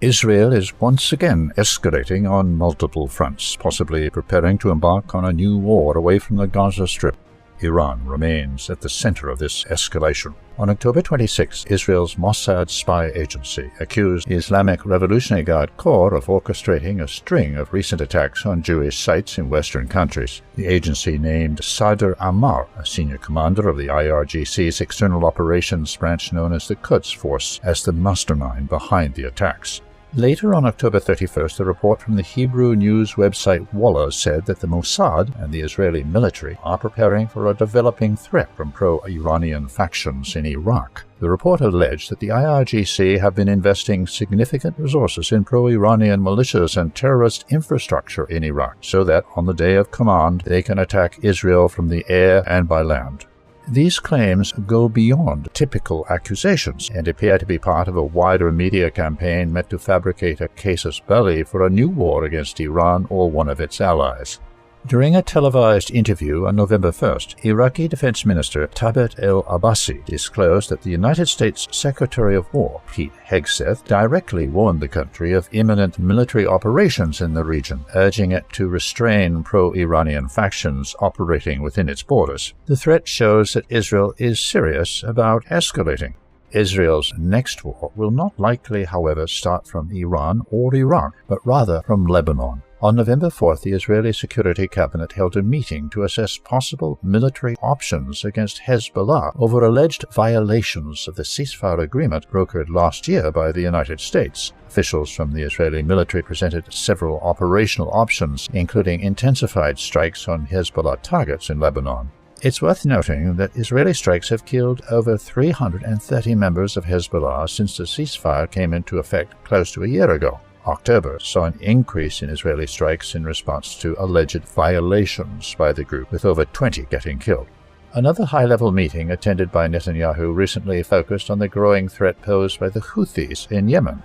Israel is once again escalating on multiple fronts, possibly preparing to embark on a new war away from the Gaza Strip. Iran remains at the center of this escalation. On October 26, Israel's Mossad spy agency accused the Islamic Revolutionary Guard Corps of orchestrating a string of recent attacks on Jewish sites in Western countries. The agency named Sadr Ammar, a senior commander of the IRGC's external operations branch known as the Quds Force, as the mastermind behind the attacks. Later on October 31st, a report from the Hebrew news website Walla said that the Mossad and the Israeli military are preparing for a developing threat from pro-Iranian factions in Iraq. The report alleged that the IRGC have been investing significant resources in pro-Iranian militias and terrorist infrastructure in Iraq, so that on the day of command they can attack Israel from the air and by land. These claims go beyond typical accusations and appear to be part of a wider media campaign meant to fabricate a casus belli for a new war against Iran or one of its allies. During a televised interview on November 1st, Iraqi Defense Minister Tabet el-Abbasi disclosed that the United States Secretary of War, Pete Hegseth, directly warned the country of imminent military operations in the region, urging it to restrain pro-Iranian factions operating within its borders. The threat shows that Israel is serious about escalating. Israel's next war will not likely, however, start from Iran or Iraq, but rather from Lebanon. On November 4th, the Israeli Security Cabinet held a meeting to assess possible military options against Hezbollah over alleged violations of the ceasefire agreement brokered last year by the United States. Officials from the Israeli military presented several operational options, including intensified strikes on Hezbollah targets in Lebanon. It's worth noting that Israeli strikes have killed over 330 members of Hezbollah since the ceasefire came into effect close to a year ago. October saw an increase in Israeli strikes in response to alleged violations by the group, with over 20 getting killed. Another high-level meeting attended by Netanyahu recently focused on the growing threat posed by the Houthis in Yemen.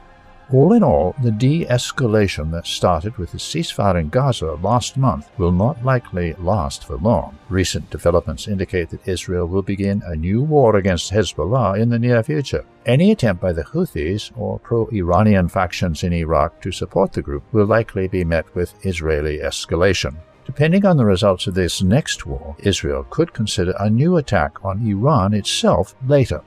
All in all, the de-escalation that started with the ceasefire in Gaza last month will not likely last for long. Recent developments indicate that Israel will begin a new war against Hezbollah in the near future. Any attempt by the Houthis or pro-Iranian factions in Iraq to support the group will likely be met with Israeli escalation. Depending on the results of this next war, Israel could consider a new attack on Iran itself later.